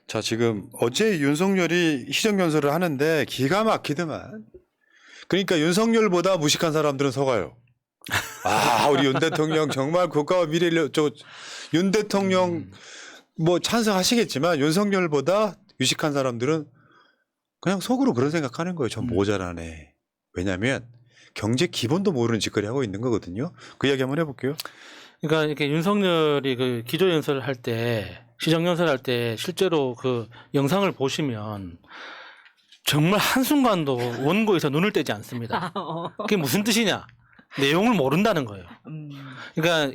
자, 지금 어제 윤석열이 시정연설을 하는데 기가 막히더만. 그러니까 윤석열보다 무식한 사람들은 속아요. 아, 우리 윤 대통령 정말 국가와 미래를 윤 대통령 뭐 찬성하시겠지만 윤석열보다 유식한 사람들은 그냥 속으로 그런 생각하는 거예요. 전 모자라네. 왜냐하면 경제 기본도 모르는 짓거리 하고 있는 거거든요. 그 이야기 한번 해볼게요. 그러니까 이렇게 윤석열이 그 기조연설을 할 때, 시정연설을 할 때 실제로 그 영상을 보시면 정말 한순간도 원고에서 눈을 떼지 않습니다. 그게 무슨 뜻이냐? 내용을 모른다는 거예요. 그러니까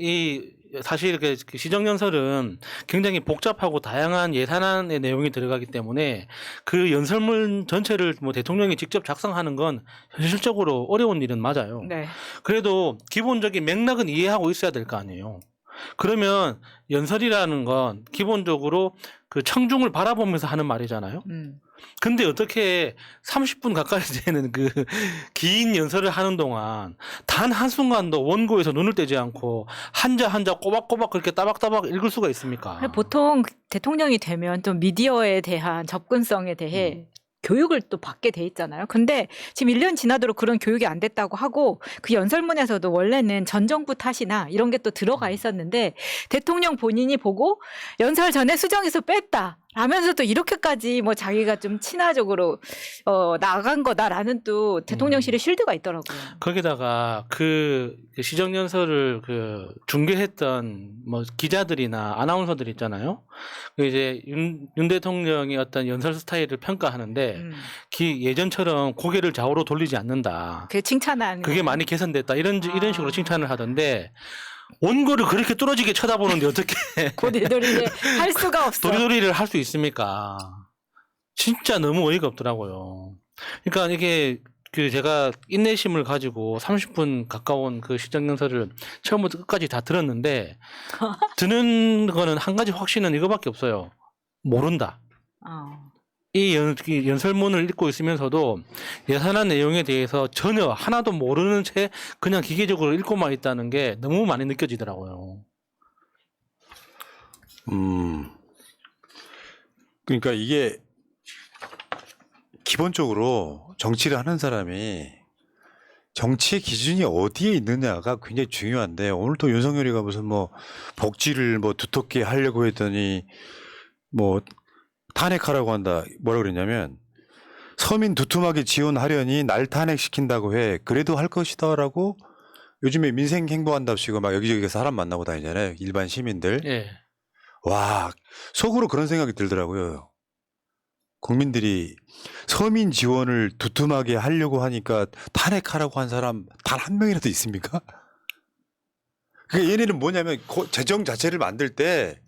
사실 이렇게 시정연설은 굉장히 복잡하고 다양한 예산안의 내용이 들어가기 때문에 그 연설문 전체를 뭐 대통령이 직접 작성하는 건 현실적으로 어려운 일은 맞아요. 네. 그래도 기본적인 맥락은 이해하고 있어야 될 거 아니에요. 그러면 연설이라는 건 기본적으로 그 청중을 바라보면서 하는 말이잖아요. 근데 어떻게 30분 가까이 되는 그 긴 연설을 하는 동안 단 한순간도 원고에서 눈을 떼지 않고 한자 한자 꼬박꼬박 그렇게 따박따박 읽을 수가 있습니까? 보통 대통령이 되면 좀 미디어에 대한 접근성에 대해 교육을 또 받게 돼 있잖아요. 근데 지금 1년 지나도록 그런 교육이 안 됐다고 하고 그 연설문에서도 원래는 전 정부 탓이나 이런 게 또 들어가 있었는데 대통령 본인이 보고 연설 전에 수정해서 뺐다. 라면서도 이렇게까지 뭐 자기가 좀 친화적으로 나간 거다라는 또 대통령실의 실드가 있더라고요. 거기다가 그 시정연설을 그 중계했던 뭐 기자들이나 아나운서들 있잖아요. 그 이제 윤 대통령의 어떤 연설 스타일을 평가하는데 예전처럼 고개를 좌우로 돌리지 않는다. 그게 칭찬한. 그게 많이 개선됐다. 이런 식으로 칭찬을 하던데 원고를 그렇게 뚫어지게 쳐다보는데 어떻게 도리도리를 할 수가 없어. 도리도리를 할 수 있습니까? 진짜 너무 어이가 없더라고요. 그러니까 이게 그 제가 인내심을 가지고 30분 가까운 그 시정연설을 처음부터 끝까지 다 들었는데 드는 거는 한 가지 확신은 이거밖에 없어요. 모른다. 이 연설문을 읽고 있으면서도 예산안 내용에 대해서 전혀 하나도 모르는 채 그냥 기계적으로 읽고만 있다는 게 너무 많이 느껴지더라고요. 그러니까 이게 기본적으로 정치를 하는 사람이 정치의 기준이 어디에 있느냐가 굉장히 중요한데 오늘 또 윤석열이가 무슨 뭐 복지를 뭐 두텁게 하려고 했더니 뭐 탄핵하라고 한다. 뭐라 그랬냐면 서민 두툼하게 지원하려니 날 탄핵시킨다고 해. 그래도 할 것이다라고 요즘에 민생 행보한답시고 막 여기저기 사람 만나고 다니잖아요. 일반 시민들. 예. 와, 속으로 그런 생각이 들더라고요. 국민들이 서민 지원을 두툼하게 하려고 하니까 탄핵하라고 한 사람 단 한 명이라도 있습니까? 그러니까 얘네는 뭐냐면 재정 자체를 만들 때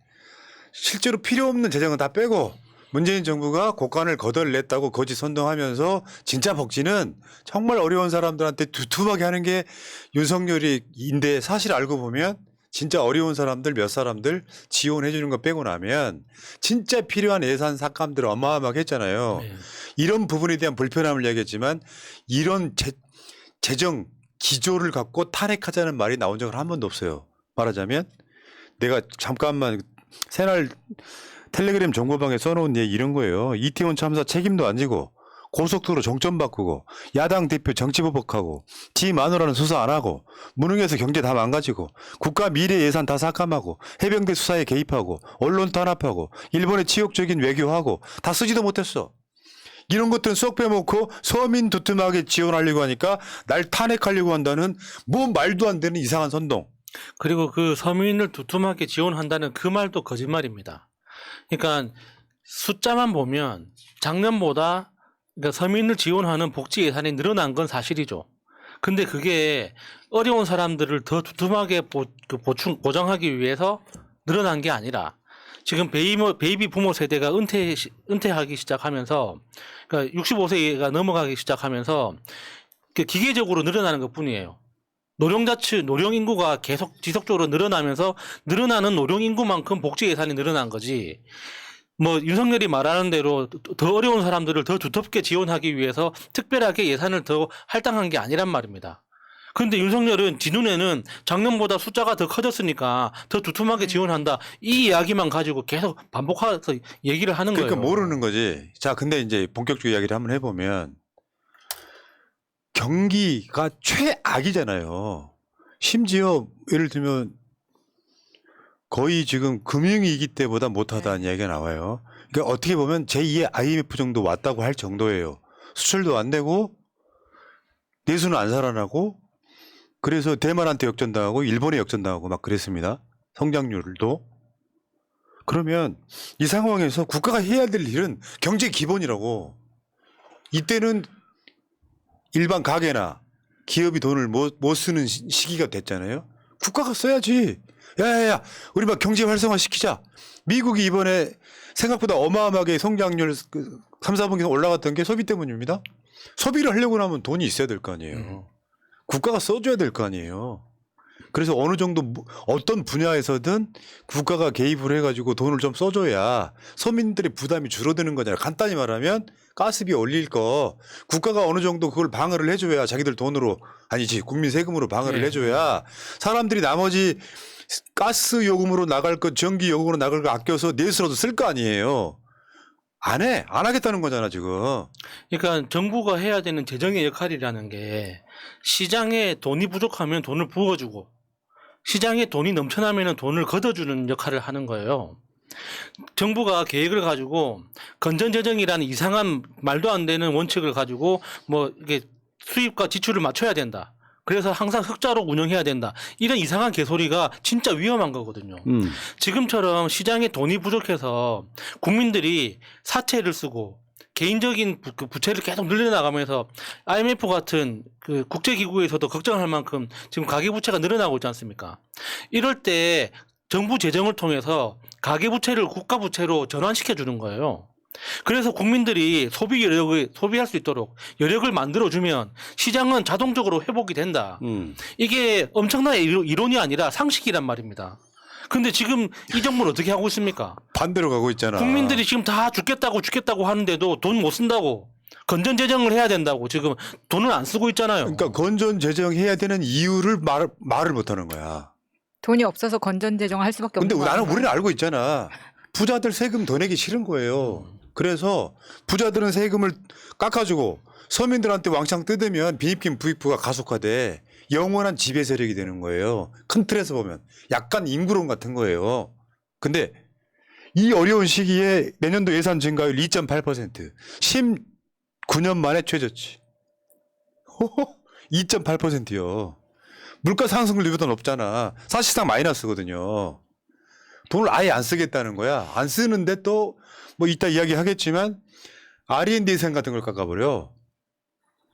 실제로 필요 없는 재정은 다 빼고 문재인 정부가 곡간을 걷어냈다고 거짓 선동하면서 진짜 복지는 정말 어려운 사람들한테 두툼하게 하는 게 윤석열이인데 사실 알고 보면 진짜 어려운 사람들 몇 사람들 지원해 주는 거 빼고 나면 진짜 필요한 예산 삭감들 어마어마하게 했잖아요. 네. 이런 부분에 대한 불편함을 이야기했지만 이런 재정 기조를 갖고 탄핵하자는 말이 나온 적은 한 번도 없어요. 말하자면 내가 잠깐만 새날 텔레그램 정보방에 써놓은 얘기 이런 거예요. 이태원 참사 책임도 안 지고 고속도로 정점 바꾸고 야당 대표 정치보복하고 지 마누라는 수사 안 하고 무능해서 경제 다 망가지고 국가 미래 예산 다 삭감하고 해병대 수사에 개입하고 언론 탄압하고 일본의 치욕적인 외교하고 다 쓰지도 못했어. 이런 것들은 쏙 빼먹고 서민 두툼하게 지원하려고 하니까 날 탄핵하려고 한다는 뭐 말도 안 되는 이상한 선동. 그리고 그 서민을 두툼하게 지원한다는 그 말도 거짓말입니다. 그러니까 숫자만 보면 작년보다 그러니까 서민을 지원하는 복지 예산이 늘어난 건 사실이죠. 근데 그게 어려운 사람들을 더 두툼하게 보장하기 위해서 늘어난 게 아니라 지금 베이비 부모 세대가 은퇴하기 시작하면서 그러니까 65세가 넘어가기 시작하면서 기계적으로 늘어나는 것 뿐이에요. 노령 인구가 계속 지속적으로 늘어나면서 늘어나는 노령 인구만큼 복지 예산이 늘어난 거지. 뭐 윤석열이 말하는 대로 더 어려운 사람들을 더 두텁게 지원하기 위해서 특별하게 예산을 더 할당한 게 아니란 말입니다. 근데 윤석열은 지 눈에는 작년보다 숫자가 더 커졌으니까 더 두툼하게 지원한다. 이 이야기만 가지고 계속 반복해서 얘기를 하는 그러니까 거예요. 모르는 거지. 자, 근데 이제 본격적인 이야기를 한번 해보면 경기가 최악이잖아요. 심지어 예를 들면 거의 지금 금융위기 때보다 못하다는 이야기가 나와요. 그러니까 어떻게 보면 제2의 IMF 정도 왔다고 할 정도예요. 수출도 안 되고 내수는 안 살아나고 그래서 대만한테 역전당하고 일본에 역전당하고 막 그랬습니다. 성장률도. 그러면 이 상황에서 국가가 해야 될 일은 경제 기본이라고. 이때는 일반 가게나 기업이 돈을 못 쓰는 시기가 됐잖아요. 국가가 써야지. 야야야, 우리 막 경제 활성화 시키자. 미국이 이번에 생각보다 어마어마하게 성장률 3, 4분기 올라갔던 게 소비 때문입니다. 소비를 하려고 하면 돈이 있어야 될 거 아니에요. 국가가 써줘야 될 거 아니에요. 그래서 어느 정도 어떤 분야에서든 국가가 개입을 해가지고 돈을 좀 써줘야 서민들의 부담이 줄어드는 거잖아요. 간단히 말하면 가스비 올릴 거 국가가 어느 정도 그걸 방어를 해줘야 자기들 돈으로 아니지 국민 세금으로 방어를 네. 해줘야 사람들이 나머지 가스 요금으로 나갈 거 전기 요금으로 나갈 거 아껴서 내수라도 쓸 거 아니에요. 안 해. 안 하겠다는 거잖아 지금. 그러니까 정부가 해야 되는 재정의 역할이라는 게 시장에 돈이 부족하면 돈을 부어주고 시장에 돈이 넘쳐나면 돈을 걷어주는 역할을 하는 거예요. 정부가 계획을 가지고 건전재정이라는 이상한 말도 안 되는 원칙을 가지고 뭐 이게 수입과 지출을 맞춰야 된다. 그래서 항상 흑자로 운영해야 된다. 이런 이상한 개소리가 진짜 위험한 거거든요. 지금처럼 시장에 돈이 부족해서 국민들이 사채를 쓰고 개인적인 부채를 계속 늘려나가면서 IMF 같은 그 국제기구에서도 걱정할 만큼 지금 가계부채가 늘어나고 있지 않습니까? 이럴 때 정부 재정을 통해서 가계부채를 국가부채로 전환시켜 주는 거예요. 그래서 국민들이 소비 여력을 소비할 수 있도록 여력을 만들어주면 시장은 자동적으로 회복이 된다. 이게 엄청난 이론이 아니라 상식이란 말입니다. 근데 지금 이 정부는 어떻게 하고 있습니까? 반대로 가고 있잖아. 국민들이 지금 다 죽겠다고 하는데도 돈 못 쓴다고 건전재정을 해야 된다고 지금 돈을 안 쓰고 있잖아요. 그러니까 건전재정해야 되는 이유를 말을 못하는 거야. 돈이 없어서 건전재정 할 수밖에 없는 근데 거 나는 아닌가요? 우리는 알고 있잖아. 부자들 세금 더 내기 싫은 거예요. 그래서 부자들은 세금을 깎아주고 서민들한테 왕창 뜯으면 빈입금 부익부가 가속화돼 영원한 지배 세력이 되는 거예요. 큰 틀에서 보면 약간 인구론 같은 거예요. 근데 이 어려운 시기에 내년도 예산 증가율 2.8% 19년 만에 최저치. 2.8%요. 물가 상승률보다 높잖아. 사실상 마이너스거든요. 돈을 아예 안 쓰겠다는 거야. 안 쓰는데 또 뭐 이따 이야기하겠지만 R&D 예산 같은 걸 깎아버려.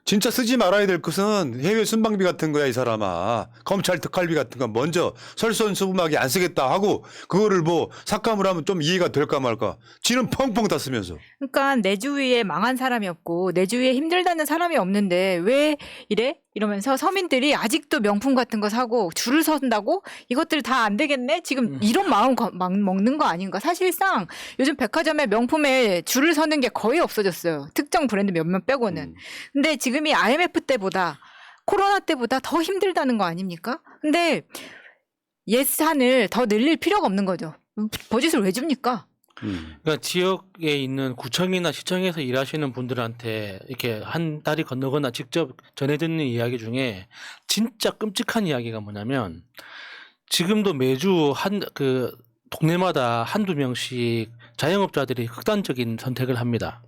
진짜 쓰지 말아야 될 것은 해외 순방비 같은 거야 이 사람아. 검찰 특활비 같은 거 먼저 설선수범하게 안 쓰겠다 하고 그거를 뭐 삭감을 하면 좀 이해가 될까 말까. 지는 펑펑 다 쓰면서. 그러니까 내 주위에 망한 사람이 없고 내 주위에 힘들다는 사람이 없는데 왜 이래? 이러면서 서민들이 아직도 명품 같은 거 사고 줄을 선다고 이것들 다 안 되겠네? 지금 이런 마음 먹는 거 아닌가? 사실상 요즘 백화점에 명품에 줄을 서는 게 거의 없어졌어요. 특정 브랜드 몇몇 빼고는. 근데 지금이 IMF 때보다 코로나 때보다 더 힘들다는 거 아닙니까? 근데 예산을 더 늘릴 필요가 없는 거죠. 버짓을 왜 줍니까? 그러니까 지역에 있는 구청이나 시청에서 일하시는 분들한테 이렇게 한 달이 건너거나 직접 전해 듣는 이야기 중에 진짜 끔찍한 이야기가 뭐냐면 지금도 매주 그 동네마다 한두 명씩 자영업자들이 극단적인 선택을 합니다.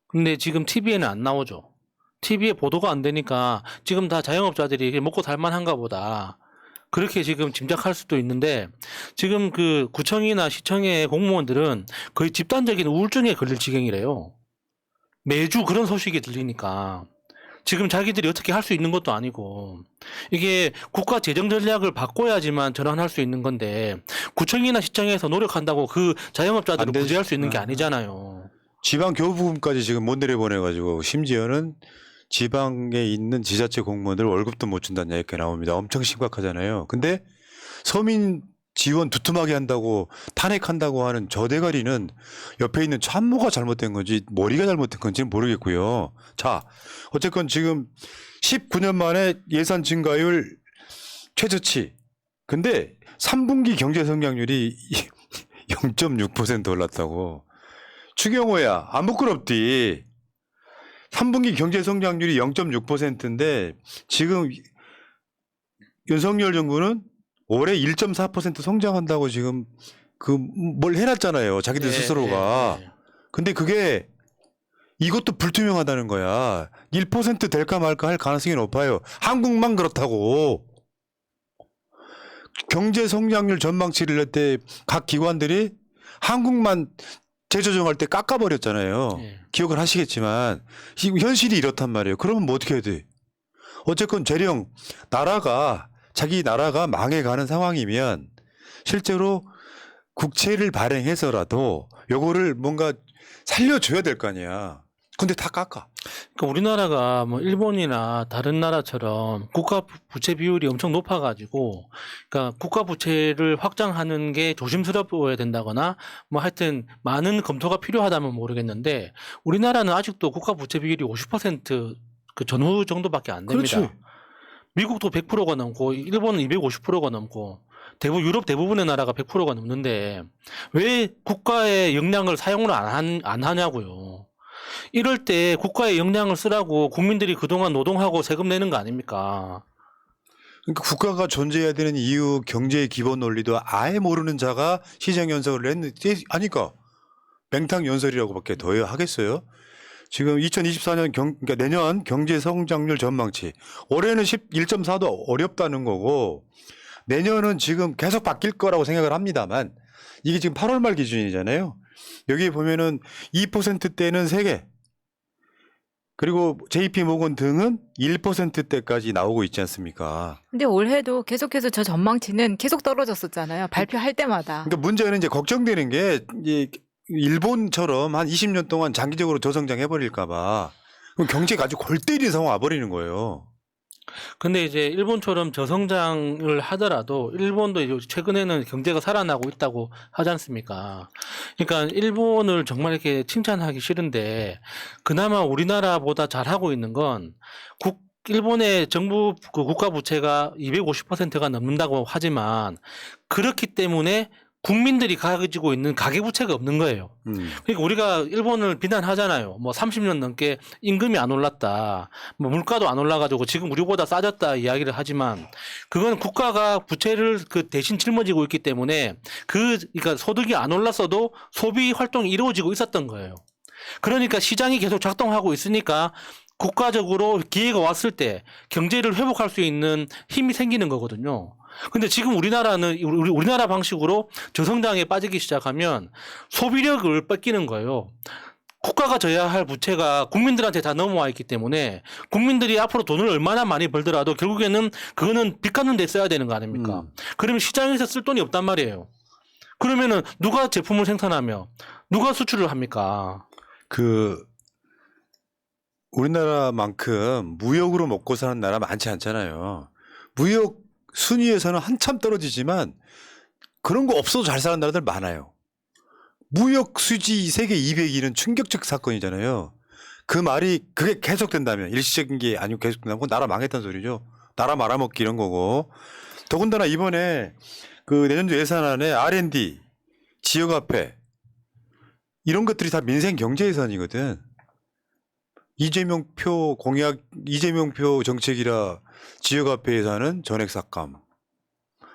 근데 지금 TV에는 안 나오죠. TV에 보도가 안 되니까 지금 다 자영업자들이 먹고 살만한가 보다. 그렇게 지금 짐작할 수도 있는데 지금 그 구청이나 시청의 공무원들은 거의 집단적인 우울증에 걸릴 지경이래요. 매주 그런 소식이 들리니까 지금 자기들이 어떻게 할 수 있는 것도 아니고 이게 국가 재정 전략을 바꿔야지만 전환할 수 있는 건데 구청이나 시청에서 노력한다고 그 자영업자들을 안 되지. 구제할 수 있는 게 아니잖아요. 지방 교부금까지 지금 못 내려보내가지고 심지어는 지방에 있는 지자체 공무원들 월급도 못 준다는 얘기가 나옵니다. 엄청 심각하잖아요. 근데 서민 지원 두툼하게 한다고 탄핵한다고 하는 저 대가리는 옆에 있는 참모가 잘못된 건지 머리가 잘못된 건지는 모르겠고요. 자, 어쨌건 지금 19년 만에 예산 증가율 최저치. 근데 3분기 경제 성장률이 0.6% 올랐다고. 추경호야, 안 부끄럽디. 3분기 경제 성장률이 0.6%인데 지금 윤석열 정부는 올해 1.4% 성장한다고 지금 그 뭘 해놨잖아요. 자기들 스스로가. 근데 그게 이것도 불투명하다는 거야. 1% 될까 말까 할 가능성이 높아요. 한국만 그렇다고. 경제 성장률 전망치를 낼 때 각 기관들이 한국만 재조정할 때 깎아버렸잖아요. 예. 기억을 하시겠지만 지금 현실이 이렇단 말이에요. 그러면 뭐 어떻게 해야 돼? 어쨌건 재령 자기 나라가 망해가는 상황이면 실제로 국채를 발행해서라도 요거를 뭔가 살려줘야 될 거 아니야. 근데 다 깎아. 그러니까 우리나라가 뭐 일본이나 다른 나라처럼 국가 부채 비율이 엄청 높아가지고, 그러니까 국가 부채를 확장하는 게 조심스러워야 된다거나, 뭐 하여튼 많은 검토가 필요하다면 모르겠는데, 우리나라는 아직도 국가 부채 비율이 50%그 전후 정도밖에 안 됩니다. 그렇지. 미국도 100%가 넘고, 일본은 250%가 넘고, 유럽 대부분의 나라가 100%가 넘는데, 왜 국가의 역량을 사용을 안 하냐고요. 이럴 때 국가의 역량을 쓰라고 국민들이 그동안 노동하고 세금 내는 거 아닙니까? 그러니까 국가가 존재해야 되는 이유, 경제의 기본 논리도 아예 모르는 자가 시장 연설을 했는데 아니까 맹탕 연설이라고밖에 더 하겠어요. 지금 2024년 그러니까 내년 경제 성장률 전망치 올해는 1.4도 어렵다는 거고 내년은 지금 계속 바뀔 거라고 생각을 합니다만 이게 지금 8월 말 기준이잖아요. 여기 보면은 2%대는 3개 그리고 JP모건 등은 1%대까지 나오고 있지 않습니까? 근데 올해도 계속해서 저 전망치는 계속 떨어졌었잖아요. 발표할 때마다. 그러니까 문제는 이제 걱정되는 게 이제 일본처럼 한 20년 동안 장기적으로 저성장 해버릴까 봐. 그럼 경제가 아주 골 때리는 상황 와버리는 거예요. 근데 이제 일본처럼 저성장을 하더라도 일본도 이제 최근에는 경제가 살아나고 있다고 하지 않습니까? 그러니까 일본을 정말 이렇게 칭찬하기 싫은데 그나마 우리나라보다 잘하고 있는 건 일본의 정부 그 국가 부채가 250%가 넘는다고 하지만 그렇기 때문에 국민들이 가지고 있는 가계부채가 없는 거예요. 그러니까 우리가 일본을 비난하잖아요. 뭐 30년 넘게 임금이 안 올랐다. 뭐 물가도 안 올라가지고 지금 우리보다 싸졌다 이야기를 하지만 그건 국가가 부채를 그 대신 짊어지고 있기 때문에 그러니까 소득이 안 올랐어도 소비 활동이 이루어지고 있었던 거예요. 그러니까 시장이 계속 작동하고 있으니까 국가적으로 기회가 왔을 때 경제를 회복할 수 있는 힘이 생기는 거거든요. 근데 지금 우리나라 방식으로 저성장에 빠지기 시작하면 소비력을 뺏기는 거예요. 국가가 져야 할 부채가 국민들한테 다 넘어와 있기 때문에 국민들이 앞으로 돈을 얼마나 많이 벌더라도 결국에는 그거는 빚 갚는 데 써야 되는 거 아닙니까? 그러면 시장에서 쓸 돈이 없단 말이에요. 그러면은 누가 제품을 생산하며 누가 수출을 합니까? 우리나라만큼 무역으로 먹고 사는 나라 많지 않잖아요. 무역 순위에서는 한참 떨어지지만 그런 거 없어도 잘 사는 나라들 많아요. 무역 수지 세계 200위는 충격적 사건이잖아요. 그 말이 그게 계속된다면 일시적인 게 아니고 계속된다면 나라 망했다는 소리죠. 나라 말아먹기 이런 거고. 더군다나 이번에 그 내년도 예산안에 R&D, 지역화폐 이런 것들이 다 민생 경제 예산이거든. 이재명표 정책이라 지역화폐 예산은 전액 삭감.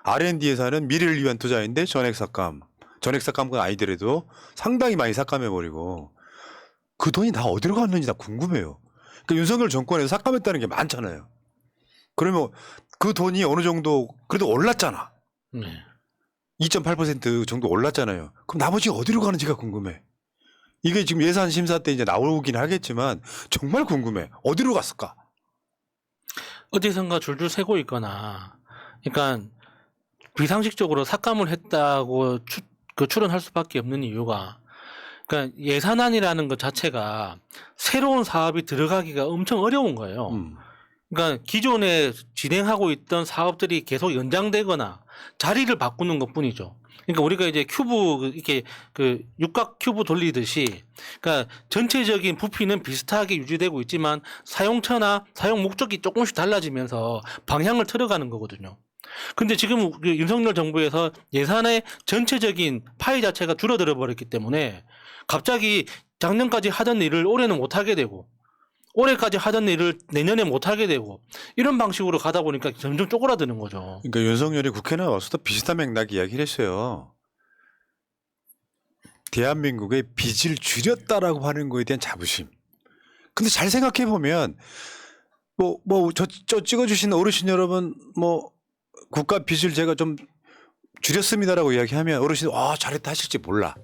R&D 예산은 미래를 위한 투자인데 전액 삭감. 전액 삭감은 아니더라도 상당히 많이 삭감해버리고 그 돈이 다 어디로 갔는지 다 궁금해요. 그러니까 윤석열 정권에서 삭감했다는 게 많잖아요. 그러면 그 돈이 어느 정도 그래도 올랐잖아. 네. 2.8% 정도 올랐잖아요. 그럼 나머지가 어디로 가는지가 궁금해. 이게 지금 예산 심사 때 이제 나오긴 하겠지만 정말 궁금해. 어디로 갔을까? 어디선가 줄줄 새고 있거나, 그러니까 비상식적으로 삭감을 했다고 추론할 수밖에 없는 이유가, 그러니까 예산안이라는 것 자체가 새로운 사업이 들어가기가 엄청 어려운 거예요. 그러니까 기존에 진행하고 있던 사업들이 계속 연장되거나 자리를 바꾸는 것뿐이죠. 그러니까 우리가 이제 큐브 이렇게 그 육각 큐브 돌리듯이 그러니까 전체적인 부피는 비슷하게 유지되고 있지만 사용처나 사용 목적이 조금씩 달라지면서 방향을 틀어가는 거거든요. 근데 지금 그 윤석열 정부에서 예산의 전체적인 파이 자체가 줄어들어 버렸기 때문에 갑자기 작년까지 하던 일을 올해는 못 하게 되고 올해까지 하던 일을 내년에 못 하게 되고 이런 방식으로 가다 보니까 점점 쪼그라드는 거죠. 그러니까 윤석열이 국회 나와서도 비슷한 맥락 이야기를 했어요. 대한민국의 빚을 줄였다라고 하는 거에 대한 자부심. 근데 잘 생각해 보면 저 찍어주신 어르신 여러분 국가 빚을 제가 좀 줄였습니다라고 이야기하면 어르신 잘했다 하실지 몰라.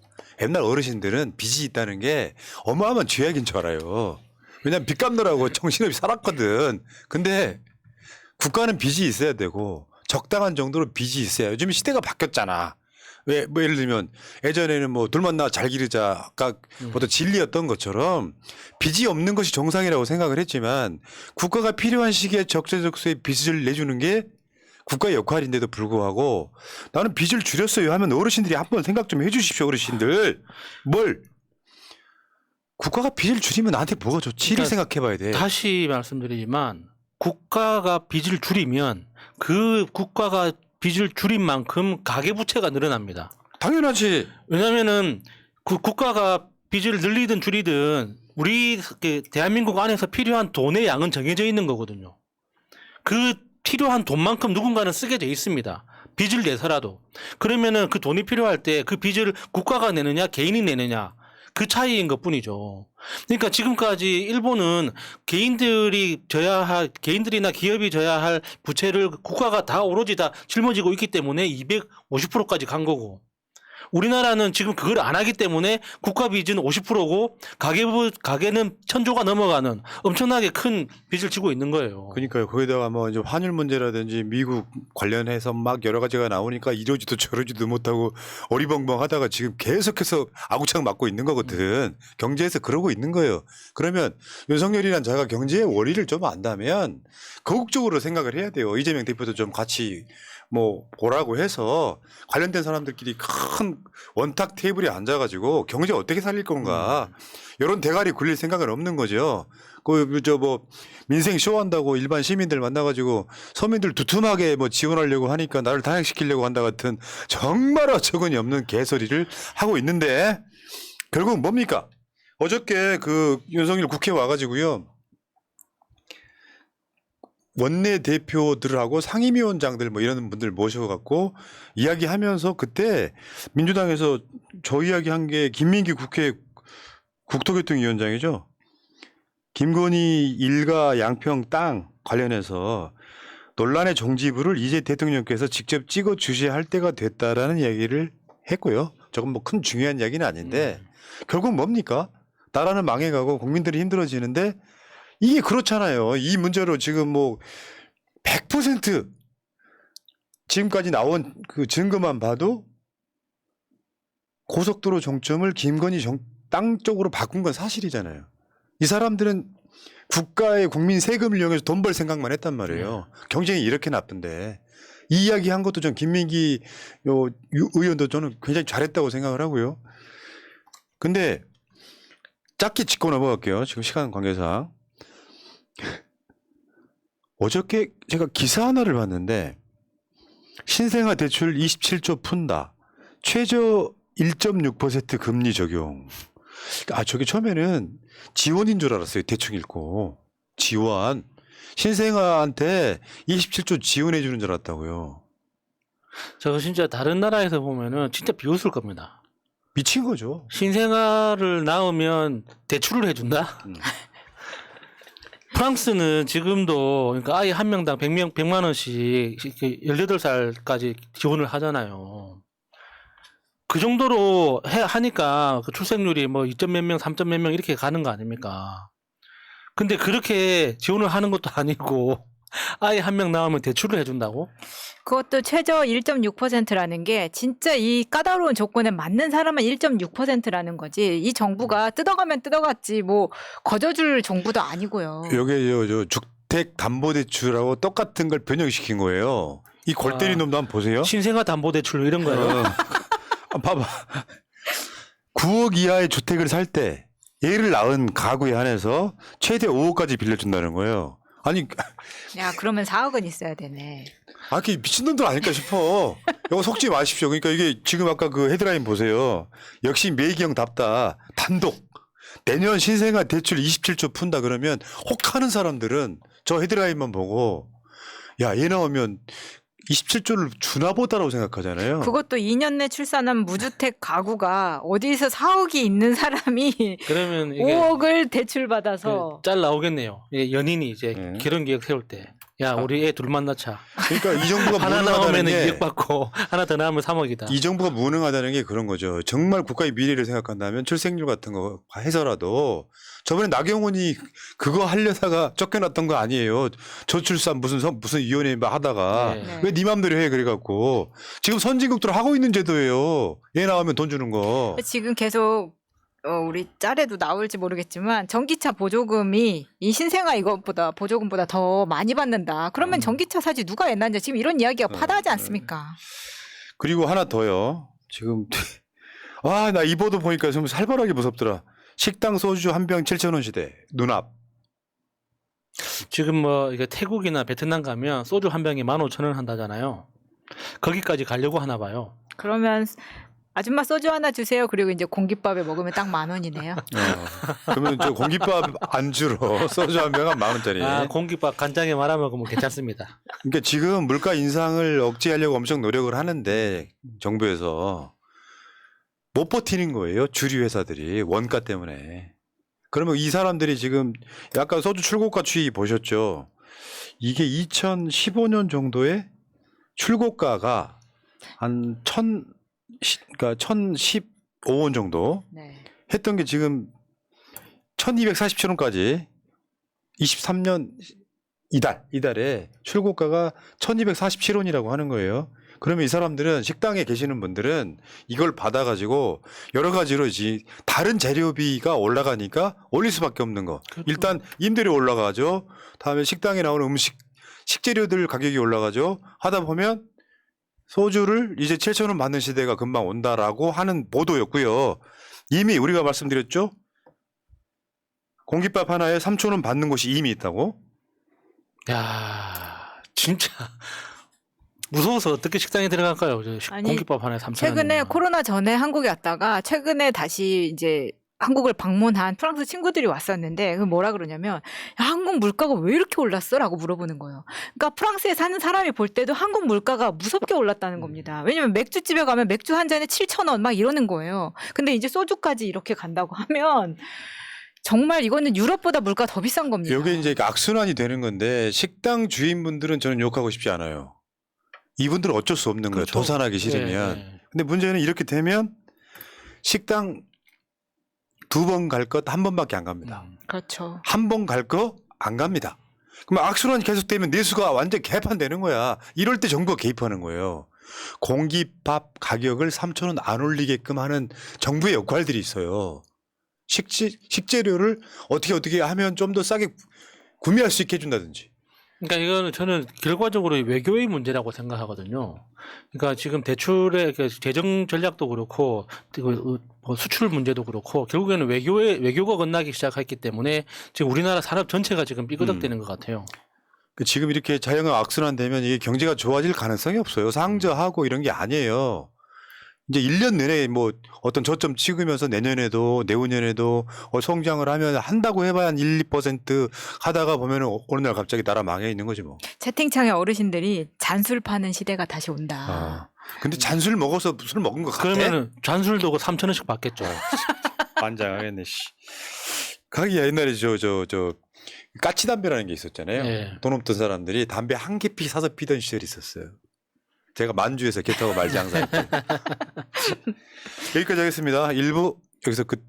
옛날 어르신들은 빚이 있다는 게 어마어마한 죄악인 줄 알아요. 왜냐면 빚 갚느라고 정신없이 살았거든. 근데 국가는 빚이 있어야 되고 적당한 정도로 빚이 있어야. 요즘 시대가 바뀌었잖아. 왜 예를 들면 예전에는 둘 만나 잘 기르자가 어떤 진리였던 것처럼 빚이 없는 것이 정상이라고 생각을 했지만 국가가 필요한 시기에 적재적소에 빚을 내주는 게 국가의 역할인데도 불구하고 나는 빚을 줄였어요 하면 어르신들이 한번 생각 좀 해주십시오. 어르신들 국가가 빚을 줄이면 나한테 뭐가 좋지를 생각해봐야 돼. 다시 말씀드리지만 국가가 빚을 줄이면 그 국가가 빚을 줄인 만큼 가계부채가 늘어납니다. 당연하지. 왜냐하면은 국가가 빚을 늘리든 줄이든 우리 대한민국 안에서 필요한 돈의 양은 정해져 있는 거거든요. 그 필요한 돈만큼 누군가는 쓰게 돼 있습니다. 빚을 내서라도. 그러면은 그 돈이 필요할 때 그 빚을 국가가 내느냐 개인이 내느냐 그 차이인 것뿐이죠. 그러니까 지금까지 일본은 개인들이나 기업이 져야 할 부채를 국가가 다 오로지 다 짊어지고 있기 때문에 250%까지 간 거고, 우리나라는 지금 그걸 안 하기 때문에 국가 빚은 50%고 가계는 1,000조가 넘어가는 엄청나게 큰 빚을 지고 있는 거예요. 그러니까요. 거기다가 이제 환율 문제라든지 미국 관련해서 막 여러 가지가 나오니까 이러지도 저러지도 못하고 어리벙벙하다가 지금 계속해서 아구창 맞고 있는 거거든. 경제에서 그러고 있는 거예요. 그러면 윤석열이란 자가 경제의 원리를 좀 안다면 거국적으로 생각을 해야 돼요. 이재명 대표도 좀 같이 보라고 해서 관련된 사람들끼리 큰 원탁 테이블에 앉아가지고 경제 어떻게 살릴 건가 이런 대가리 굴릴 생각은 없는 거죠. 민생 쇼한다고 일반 시민들 만나가지고 서민들 두툼하게 지원하려고 하니까 나를 탄핵시키려고 한다 같은 정말 어처구니 없는 개소리를 하고 있는데 결국 뭡니까? 어저께 윤석열 국회 와가지고요. 원내 대표들하고 상임위원장들 이런 분들 모셔갖고 이야기하면서 그때 민주당에서 저 이야기한 게 김민기 국회 국토교통위원장이죠. 김건희 일가 양평 땅 관련해서 논란의 종지부를 이제 대통령께서 직접 찍어 주셔야 할 때가 됐다라는 이야기를 했고요. 조금 큰 중요한 이야기는 아닌데 결국 뭡니까? 나라는 망해가고 국민들이 힘들어지는데 이게 그렇잖아요. 이 문제로 지금 100% 지금까지 나온 그 증거만 봐도 고속도로 종점을 김건희 땅 쪽으로 바꾼 건 사실이잖아요. 이 사람들은 국가의 국민 세금을 이용해서 돈 벌 생각만 했단 말이에요. 경쟁이 이렇게 나쁜데 이 이야기 한 것도 전 김민기 의원도 저는 굉장히 잘했다고 생각을 하고요. 근데 짧게 짚고 넘어갈게요. 지금 시간 관계상. 어저께 제가 기사 하나를 봤는데 신생아 대출 27조 푼다. 최저 1.6% 금리 적용. 저게 처음에는 지원인 줄 알았어요. 대충 읽고. 지원. 신생아한테 27조 지원해 주는 줄 알았다고요. 저거 진짜 다른 나라에서 보면은 진짜 비웃을 겁니다. 미친 거죠. 신생아를 낳으면 대출을 해준다? 프랑스는 지금도 그러니까 아이 한 명당 100만 원씩 18살까지 지원을 하잖아요. 그 정도로 하니까 그 출생률이 2점 몇 명, 3점 몇 명 이렇게 가는 거 아닙니까? 근데 그렇게 지원을 하는 것도 아니고 아이 한 명 나오면 대출을 해준다고? 그것도 최저 1.6%라는 게 진짜 이 까다로운 조건에 맞는 사람은 1.6%라는 거지. 이 정부가 뜯어가면 뜯어갔지 거저줄 정부도 아니고요. 요게 주택담보대출하고 똑같은 걸 변형시킨 거예요. 이 골 때린 놈도 한번 보세요. 신생아 담보대출 이런 거예요. 봐봐. 9억 이하의 주택을 살 때 얘를 낳은 가구에 한해서 최대 5억까지 빌려준다는 거예요. 아니, 야, 그러면 4억은 있어야 되네. 그 미친놈들 아닐까 싶어. 이거 속지 마십시오. 그러니까 이게 지금 아까 그 헤드라인 보세요. 역시 매기형답다. 단독. 내년 신생아 대출 27조 푼다 그러면 혹하는 사람들은 저 헤드라인만 보고 야, 얘 나오면 27조를 주나 보다라고 생각하잖아요. 그것도 2년 내 출산한 무주택 가구가 어디서 4억이 있는 사람이 그러면 이게 5억을 대출받아서 짤 나오겠네요. 이게 연인이 이제 네. 결혼 계획 세울 때. 야, 우리 애 둘만 낳자. 그러니까 이 정부가 하나 무능하다는 나오면 게 2억 받고 하나 더 나오면 3억이다. 이 정부가 무능하다는 게 그런 거죠. 정말 국가의 미래를 생각한다면 출생률 같은 거 해서라도 저번에 나경원이 그거 하려다가 쫓겨났던 거 아니에요. 저출산 무슨 위원회 하다가 네. 왜 네 맘대로 해 그래갖고 지금 선진국들 하고 있는 제도예요. 얘 나오면 돈 주는 거. 지금 계속 우리 짤에도 나올지 모르겠지만 전기차 보조금이 이 신생아 이것보다 보조금보다 더 많이 받는다. 그러면 전기차 사지 누가 애난지 지금 이런 이야기가 파다하지 않습니까? 그리고 하나 더요. 지금 나 이보도 보니까 좀 살벌하게 무섭더라. 식당 소주 한 병 7,000원 시대 눈앞. 지금 뭐 이게 태국이나 베트남 가면 소주 한 병에 15,000원 한다잖아요. 거기까지 가려고 하나 봐요. 그러면 아줌마 소주 하나 주세요. 그리고 이제 공깃밥에 먹으면 딱 10,000원이네요. 그러면 저 공깃밥 안주로 소주 한 병 한 10,000원짜리. 아, 공깃밥 간장에 말아 먹으면 괜찮습니다. 그러니까 지금 물가 인상을 억제하려고 엄청 노력을 하는데 정부에서 못 버티는 거예요. 주류 회사들이 원가 때문에. 그러면 이 사람들이 지금 약간 소주 출고가 추이 보셨죠? 이게 2015년 정도에 출고가가 한 1,015원 정도 네. 했던 게 지금 1,247원까지 23년 이달에 출고가가 1,247원이라고 하는 거예요. 그러면 이 사람들은 식당에 계시는 분들은 이걸 받아가지고 여러 가지로 다른 재료비가 올라가니까 올릴 수밖에 없는 거. 그렇죠. 일단 임대료 올라가죠. 다음에 식당에 나오는 식재료들 가격이 공급하죠. 하다 보면 소주를 이제 7,000원 받는 시대가 금방 온다라고 하는 보도였고요. 이미 우리가 말씀드렸죠. 공깃밥 하나에 3,000원 받는 곳이 이미 있다고. 야, 진짜 무서워서 어떻게 식당에 들어갈까요? 아니, 공깃밥 하나에 3,000원. 최근에 코로나 전에 한국에 왔다가 최근에 다시 이제 한국을 방문한 프랑스 친구들이 왔었는데 그 뭐라 그러냐면 야, 한국 물가가 왜 이렇게 올랐어? 라고 물어보는 거예요. 그러니까 프랑스에 사는 사람이 볼 때도 한국 물가가 무섭게 올랐다는 겁니다. 왜냐면 맥주집에 가면 맥주 한 잔에 7,000원 막 이러는 거예요. 근데 이제 소주까지 이렇게 간다고 하면 정말 이거는 유럽보다 물가 더 비싼 겁니다. 이게 이제 악순환이 되는 건데 식당 주인분들은 저는 욕하고 싶지 않아요. 이분들은 어쩔 수 없는 거예요. 그렇죠. 도산하기 싫으면. 네. 근데 문제는 이렇게 되면 식당 2번 갈 것 한 번밖에 안 갑니다. 그렇죠. 한 번 갈 거 안 갑니다. 그럼 악순환이 계속되면 내수가 완전 개판되는 거야. 이럴 때 정부가 개입하는 거예요. 공깃밥 가격을 3,000원 안 올리게끔 하는 정부의 역할들이 있어요. 식재료를 어떻게 하면 좀 더 싸게 구매할 수 있게 해준다든지. 그러니까 이거는 저는 결과적으로 외교의 문제라고 생각하거든요. 그러니까 지금 대출의 그 재정 전략도 그렇고 뭐 수출 문제도 그렇고 결국에는 외교가 건너기 시작했기 때문에 지금 우리나라 산업 전체가 지금 삐그덕대는 것 같아요. 지금 이렇게 자영업 악순환 되면 이게 경제가 좋아질 가능성이 없어요. 상저하고 이런 게 아니에요. 이제 1년 내내 뭐 어떤 저점 찍으면서 내년에도 내후년에도 성장을 하면 한다고 해봐야 한 1, 2% 하다가 보면은 어느 날 갑자기 나라 망해 있는 거지 뭐. 채팅창에 어르신들이 잔술 파는 시대가 다시 온다. 아. 근데 잔술 먹어서 술 먹은 것 같아? 그러면은 잔술도 3,000원씩 받겠죠. 반장하겠네. 씨. 가기야 옛날에 저 까치담배라는 게 있었잖아요. 네. 돈 없던 사람들이 담배 한 개씩 사서 피던 시절이 있었어요. 제가 만주에서 개 타고 말장사했죠. 여기까지 하겠습니다. 1부 여기서 끝.